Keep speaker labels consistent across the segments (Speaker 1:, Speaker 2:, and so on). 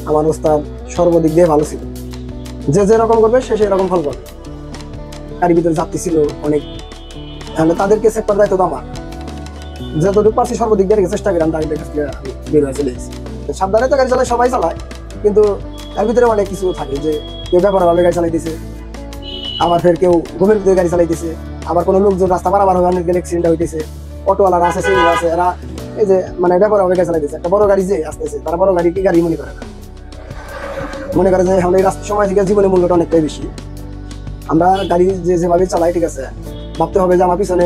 Speaker 1: আমার ওস্তাদ সর্বদিক দিয়ে ভালো ছিল। যে যেরকম করবে সে সেরকম ফল করবে। গাড়ির ভিতরে যাত্রী ছিল অনেক, তাহলে তাদেরকে চেক করার দায়িত্ব তো আমার। যতটুকু পারছি সর্বদিক দিয়ে চেষ্টা করি আমি তাদের কাছ থেকে বের হয়ে চলে এসেছি। সাবধানে তো গাড়ি চালায়, সবাই চালায়, কিন্তু তার ভিতরে অনেক কিছু থাকে যে কেউ ব্যাপারভাবে গাড়ি চালাইতেছে, আবার ফের কেউ ঘুমের ভিতরে গাড়ি চালাইতেছে, আবার কোনো লোকজন রাস্তা পারাবার হবে অনেক অ্যাক্সিডেন্ট হইতেছে, অটোওয়ালারা আছে, সিঙ্গল আছে, এরা এই যে মানে ব্যাপারভাবে গাড়ি চালাইতেছে। একটা বড় গাড়ি যে আসতেছে, তারা বড় গাড়ি কি গাড়ি মনে করে না, মনে করে যে এখন এই রাস্তার সময় থেকে জীবনের মূল্যটা অনেকটাই বেশি। আমরা গাড়ি যেভাবে চালাই, ঠিক আছে, ভাবতে হবে যে আমার পিছনে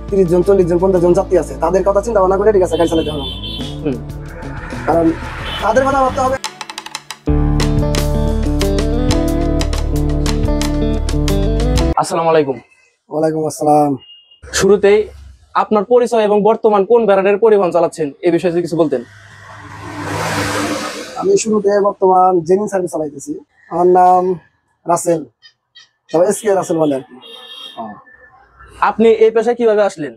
Speaker 1: 30 জন 40 জন 50 জন যাত্রী আছে, তাদের কথা চিন্তা ভাবনা করে ঠিক আছে গাড়ি চালাতে হবে, কারণ তাদের কথা ভাবতে হবে।
Speaker 2: আসসালামু আলাইকুম।
Speaker 1: ওয়ালাইকুম আসসালাম।
Speaker 2: শুরুতেই আপনার পরিচয় এবং বর্তমান কোন ব্র্যান্ডের পরিবহন চালাচ্ছেন এই বিষয়ে যদি কিছু বলতেন।
Speaker 1: আমি শুরুতে বর্তমান জেনিং সার্ভিস চালাইতেছি। আমার নাম রাসেল, তবে এসকে রাসেল বলে আর কি।
Speaker 2: আপনি এই পেশায় কিভাবে আসলেন,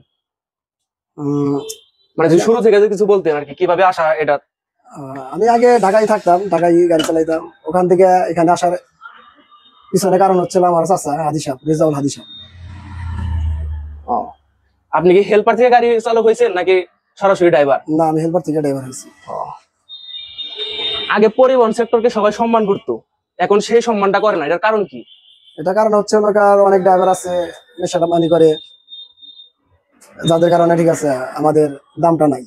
Speaker 2: মানে যদি শুরু থেকে যদি কিছু বলতেন আর কি, কিভাবে আসা এটা?
Speaker 1: আমি আগে ঢাকায় থাকতাম, ঢাকায় গাড়ি চালাইতাম। ওখান থেকে এখানে আসার পিছনে কারণ হচ্ছিল আমার চাচা হাদি সাহেব, রেজাউল হাদি সাহেব।
Speaker 2: আপনি কি হেল্পার থেকে গাড়ি চালক হয়েছেন নাকি সরাসরি ড্রাইভার?
Speaker 1: না, আমি হেল্পার থেকে ড্রাইভার হয়েছি।
Speaker 2: আগে পরিবহন সেক্টরকে সবাই সম্মান করতো, এখন সেই সম্মানটা করে না, এটার কারণ কি?
Speaker 1: এটা কারণ হচ্ছে অনেক ড্রাইভার আছে নেশাটা মানি করে, যাদের কারণে ঠিক আছে আমাদের দামটা নাই,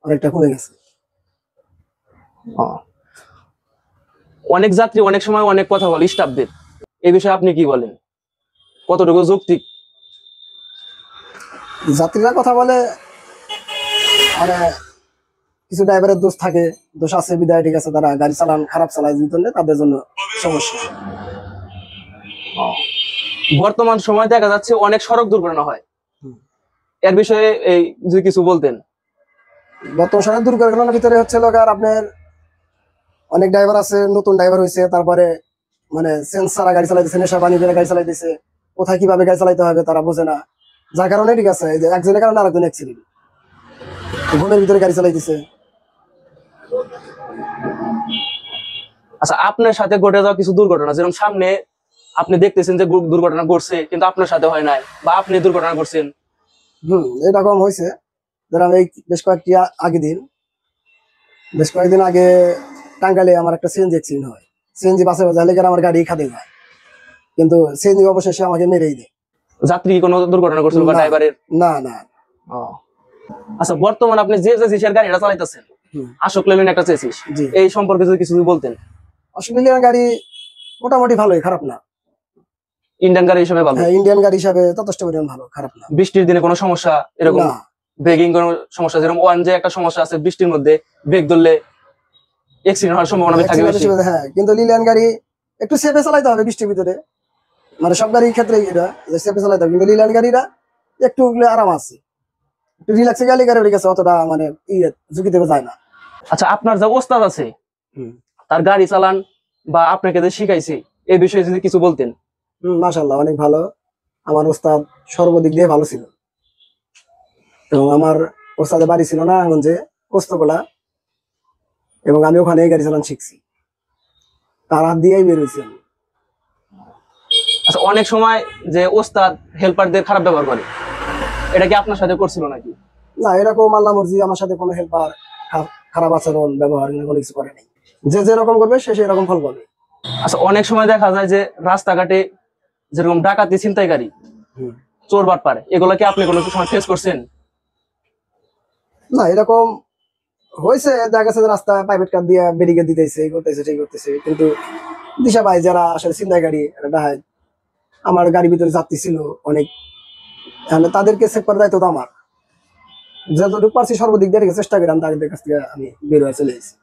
Speaker 1: অনেকটা কমে গেছে।
Speaker 2: অনেক যাত্রী অনেক সময় অনেক কথা বলে স্টাফদের, এই বিষয়ে আপনি কি বলেন, কতটুকু যৌক্তিক?
Speaker 1: যাত্রীরা কথা বলে, মানে কিছু ড্রাইভারের দোষ থাকে, দোষ আছে বিদায় ঠিক আছে, তারা গাড়ি চালান খারাপ চালায়, তাদের জন্য সমস্যা।
Speaker 2: বর্তমান সময় দেখা যাচ্ছে অনেক সড়ক দুর্ঘটনা হয়, এর বিষয়ে এই যদি কিছু বলতেন।
Speaker 1: বর্তমান সময় দুর্ঘটনার ভিতরে হচ্ছে আর আপনার অনেক ড্রাইভার আছে, নতুন ড্রাইভার হয়েছে, তারপরে মানে সেন্স ছাড়া গাড়ি চালাইতেছে, নেশা পানি করে গাড়ি চালাইতেছে, কোথায় কিভাবে গাড়ি চালাইতে হবে তারা বোঝে না, যার কারণে ঠিক আছে এই যে একজনের কারণে আরেকজন অ্যাক্সিডেন্ট, ঘুমের ভিতরে গাড়ি চালাইতেছে।
Speaker 2: আচ্ছা, আপনার সাথে ঘটে যাওয়া কিছু দুর্ঘটনা, যেরকম সামনে আপনি দেখতেছেন যে দুর্ঘটনা ঘটছে কিন্তু আপনার সাথে হয় নাই, বা আপনি দুর্ঘটনা করছেন।
Speaker 1: এরকম হয়েছে। ধরেন এই বেশ কয়েকদিন আগে টাঙ্গাইলে আমার একটা সিএনজি অ্যাক্সিডেন্ট হয়। সিএনজি বাসে বাজালে আমার গাড়ি খাদে যায়, কিন্তু সিএনজি অবশেষে আমাকে মেরেই দেয়।
Speaker 2: যাত্রী কোনো দুর্ঘটনা করছিল বা ড্রাইভারের?
Speaker 1: না না।
Speaker 2: আচ্ছা, বর্তমানে আপনি যে চেসিসের গাড়িটা চালাইতেছেন, আশোক লেল্যান্ড একটা চেসিস, এই সম্পর্কে যদি কিছু বলতেন।
Speaker 1: আশোক লেল্যান্ড গাড়ি মোটামুটি ভালোই, খারাপ না।
Speaker 2: ইন্ডিয়ান গাড়ি হিসেবে ভালো?
Speaker 1: হ্যাঁ, ইন্ডিয়ান গাড়ি হিসাবে যথেষ্ট পরিমাণ ভালো, খারাপ না।
Speaker 2: বৃষ্টির দিনে কোনো সমস্যা এরকম? ব্রেকিং কোনো সমস্যা, যেরকম ওয়ান যে একটা সমস্যা আছে, বৃষ্টির মধ্যে ব্রেক ধরলে অ্যাক্সিডেন্ট হওয়ার সম্ভাবনা থাকে বেশি।
Speaker 1: হ্যাঁ, কিন্তু লিলিয়ান গাড়ি একটু সেফে চালাইতে হবে বৃষ্টির ভিতরে, মানে সব গাড়ির ক্ষেত্রে এটা সেফে চালাইতে হবে, কিন্তু লিলিয়ান গাড়িটা একটু আরাম আছে, একটু রিল্যাক্সে গাড়ি গাড়ি গেছে, অতটা মানে ঝুঁকি দেবে যায় না।
Speaker 2: আচ্ছা, আপনার যে ওস্তাদ আছে তার গাড়ি চালান বা আপনাকে যে শিখাইছে এই বিষয়ে যদি কিছু বলতেন।
Speaker 1: মাশাআল্লাহ, অনেক ভালো। আমার ওস্তাদ সর্বদিক দিয়ে ভালো ছিল, এবং আমার ওস্তাদের বাড়ি ছিল না এখন যে কোস্তকলা, এবং আমি ওখানে গাড়ি চালান শিখছি, তার হাত দিয়েই বেরোইছি।
Speaker 2: আচ্ছা, অনেক সময় যে ওস্তাদ হেল্পারদের খারাপ ব্যবহার করে, এটা কি আপনার সাথে করছিল নাকি?
Speaker 1: না, এরকম আল্লাহ মর্জি আমার সাথে কোনো হেল্পার খারাপ আচরণ ব্যবহার কোনো কিছু করে নাই। যে যেরকম করবে সে সেরকম ফল পাবে।
Speaker 2: আচ্ছা, অনেক সময় দেখা যায় যে রাস্তাঘাটে যেরকম ডাকাতি, ছিনতাইকারী, চোর বাটপার, এগুলো কি আপনি কোনো সময় ফেস করছেন?
Speaker 1: না, এরকম হয়েছে, দেখা গেছে রাস্তা প্রাইভেট কার দিয়ে ব্যারিকেড দিতেছে, এই করতেছে সেই করতেছে, কিন্তু দিশা ভাই যারা আসলে ছিনতাইকারী ডাকাত, আমার গাড়ির ভিতরে যাত্রী ছিল অনেক, তাদেরকে সেভ করার দায়িত্ব তো আমার। যতটুকু পারছি সর্বদিক দিয়ে চেষ্টা করি তাদের কাছ থেকে আমি বের হয়ে চলে এসেছি।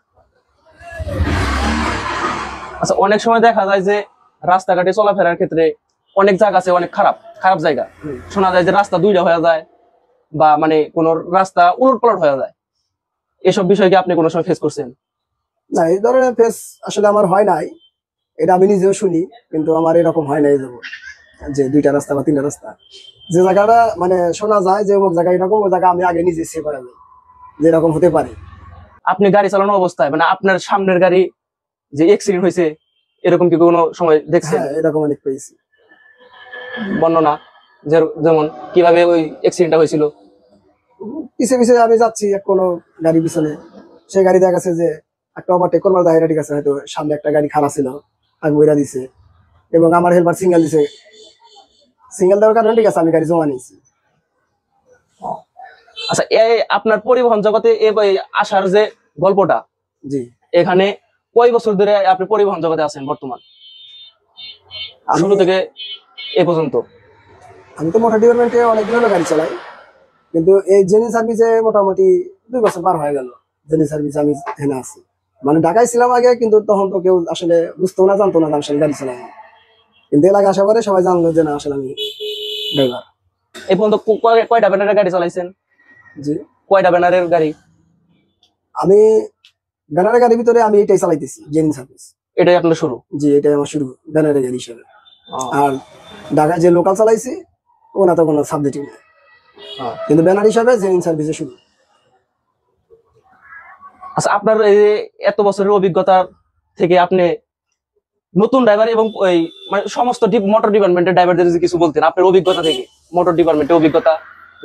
Speaker 2: আচ্ছা, অনেক সময় দেখা যায় যে রাস্তাঘাটে চলাফেরার ক্ষেত্রে অনেক জায়গা আছে, অনেক খারাপ খারাপ জায়গা, শোনা যায় যে রাস্তা দুইটা হয়ে যায়, বা মানে কোন রাস্তা উলটপালট হয়ে যায়, এসব বিষয় কি আপনি কোনো সময় ফেস করছেন?
Speaker 1: না, এই ধরনের ফেস আসলে আমার হয় নাই, এটা আমি নিজেও শুনি, কিন্তু আমার এরকম হয় নাই যে দুইটা রাস্তা বা তিনটা রাস্তা, যে জায়গাটা মানে শোনা যায় যে অমুক জায়গা এরকম, ওই জায়গা আমি আগে নিজে সে করা যায় যে এরকম হতে পারে।
Speaker 2: আপনি গাড়ি চালানো অবস্থায় মানে আপনার সামনের গাড়ি যে অ্যাক্সিডেন্ট হয়েছে, এরকম কি কোনো সময় দেখছেন?
Speaker 1: হ্যাঁ, এরকম অনেক পেয়েছি।
Speaker 2: বর্ণনা যেমন কিভাবে ওই অ্যাক্সিডেন্টটা হয়েছিল?
Speaker 1: পিছে পিছে আমি যাচ্ছি কোনো গাড়ি পিছনে, সেই গাড়ি দেখা গেছে যে একটা ওভারটেক করবার দায়রা, ঠিক আছে, হয়তো সামনে একটা গাড়ি খারাপ ছিল, আগে বইরা দিছে, এবং আমার হেল্পার সিঙ্গেল দিছে, সিঙ্গেল দেওয়ার কারণে ঠিক আছে আমি গাড়ি জমা নিয়েছি।
Speaker 2: আচ্ছা, এই আপনার পরিবহন জগতে এই আসার যে গল্পটা,
Speaker 1: জি,
Speaker 2: এখানে কয় বছর ধরে আপনি পরিবহন জগতে আছেন বর্তমান, শুরু
Speaker 1: আমি
Speaker 2: থেকে এ পর্যন্ত?
Speaker 1: আমি তো মোটর ডিপার্টমেন্টে অনেক ধরনের গাড়ি চালাই, কিন্তু এই জেনি সার্ভিসে মোটামুটি 2 বছর পার হয়ে গেল। জেনি সার্ভিসে আমি এখানে আছি, মানে ঢাকায় ছিলাম আগে, কিন্তু তখন তো কেউ আসলে বুঝতো না, জানতো না যে আসলে গাড়ি চালাই। কিন্তু এলাকা আসার পরে সবাই জানলো যে না, আসলে আমি ড্রাইভার।
Speaker 2: এই পর্যন্ত কয়টা ব্যানারের গাড়ি চালাইছেন?
Speaker 1: জি,
Speaker 2: কয়টা ব্যানারের গাড়ি?
Speaker 1: আমি ব্যানারের গাড়ির ভিতরে আমি এটাই চালাইতেছি, জেনি সার্ভিস।
Speaker 2: এটাই আপনার শুরু?
Speaker 1: জি, এটাই আমার শুরু ব্যানারের গাড়ি হিসেবে।
Speaker 2: আহ,
Speaker 1: আর ঢাকায় যে লোকাল চালাইছি ওনা তো কোনো সাবজেক্টই নেই,
Speaker 2: আহ।
Speaker 1: কিন্তু ব্যানার হিসাবে জেনি সার্ভিসে শুরু।
Speaker 2: আচ্ছা, আপনার এই যে এত বছরের অভিজ্ঞতা থেকে আপনি নতুন ড্রাইভার এবং ওই মানে সমস্ত মোটর ডিপার্টমেন্টের ড্রাইভারদের যদি কিছু বলতেন আপনার অভিজ্ঞতা থেকে, মোটর ডিপার্টমেন্টের অভিজ্ঞতা,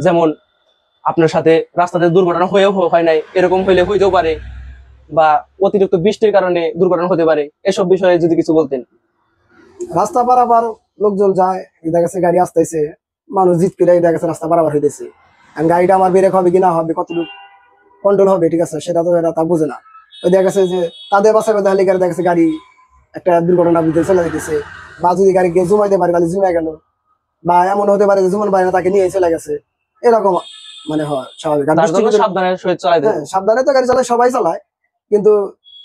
Speaker 2: যেমন আপনার সাথে রাস্তাতে দুর্ঘটনা হয়েও হয় নাই, এরকম হইলে হইতেও পারে, বা অতিরিক্ত বৃষ্টির কারণে দুর্ঘটনা হতে পারে, এসব বিষয়ে যদি কিছু বলতেন।
Speaker 1: রাস্তা পারাবার লোকজন যায়, দেখা গেছে গাড়ি আসতেছে, মানুষ জিত করে দেখা গেছে রাস্তা পারাবার হইতেছে, আর গাড়িটা আমার ব্রেক হবে কি না হবে, কতটুকু কন্ট্রোল হবে, ঠিক আছে, সেটা তো এরা তা বোঝে না। ওই দেখা গেছে যে তাদের বাসায় তাহলে দেখা গেছে গাড়ি একটা দুর্ঘটনার ভিতরে চলে যেতেছে, বা যদি গাড়ি গিয়ে জুমাইতে পারে তাহলে জুমাই গেল, বা এমন হতে পারে যে জুমান পারে না, তাকে নিয়ে চলে গেছে, এরকম মানে হয় স্বাভাবিক। আর
Speaker 2: তার
Speaker 1: বৃষ্টির
Speaker 2: জন্য
Speaker 1: ভিতরে-
Speaker 2: সাবধানের সহিত চালাই দেন।
Speaker 1: হ্যাঁ, সাবধানে তো গাড়ি চালায়, সবাই চালায়, কিন্তু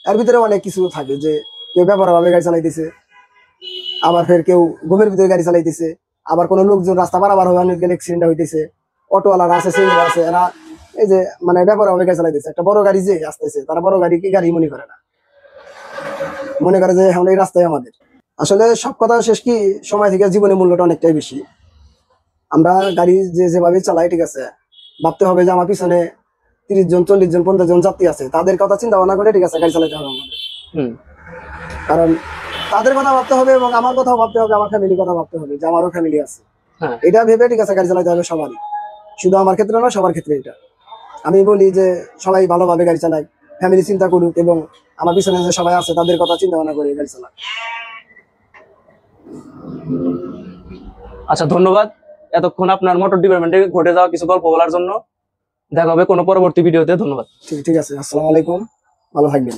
Speaker 1: এর ভিতরে অনেক কিছু থাকে যে কেউ ব্যাপার ভাবে গাড়ি চালাইতেছে, আবার ফের কেউ ঘুমের ভিতরে গাড়ি চালাইতেছে, আবার কোনো লোকজন রাস্তা পারাবার হবে অনেক অ্যাক্সিডেন্ট হইতেছে, অটোওয়ালারা আছে, সিঙ্গেল আছে, এরা এই যে মানে ব্যাপার ভাবে গাড়ি চালাইতেছে। একটা বড় গাড়ি যে আসতেছে, তারা বড় গাড়ি কি গাড়ি মনে করে না, মনে করে যে এখন এই রাস্তায় আমাদের। আসলে সব কথা শেষ কি, সময় থেকে জীবনের মূল্যটা অনেকটাই বেশি। আমরা গাড়ি যেভাবে চালাই, ঠিক আছে, ভাবতে হবে যে আমার পিছনে 30 জন, 40 জন, 50 জন যাত্রী আছে, তাদের কথা চিন্তা ভাবনা করে, ঠিক আছে, গাড়ি চালাতে হবে আমাদের।
Speaker 2: হুম।
Speaker 1: কারণ তাদের কথা ভাবতে হবে এবং আমার কথাও ভাবতে হবে, আমার ফ্যামিলির কথা ভাবতে হবে যে আমারও ফ্যামিলি আছে।
Speaker 2: হ্যাঁ।
Speaker 1: এটা ভেবে, ঠিক আছে, গাড়ি চালাতে হবে সবারই, শুধু আমার ক্ষেত্রে না, সবার ক্ষেত্রে। এটা আমি বলি যে সবাই ভালোভাবে গাড়ি চালায়, ফ্যামিলি চিন্তা করুক, এবং আমার পিছনে যে সবাই আছে তাদের কথা চিন্তা ভাবনা করে গাড়ি চালাক।
Speaker 2: আচ্ছা, ধন্যবাদ এতক্ষণ আপনার মোটর ডিপার্টমেন্টে ঘটে যাওয়া কিছু গল্প বলার জন্য। দেখা হবে কোনো পরবর্তী ভিডিওতে। ধন্যবাদ।
Speaker 1: ঠিক ঠিক আছে, আসসালামু আলাইকুম, ভালো থাকবেন।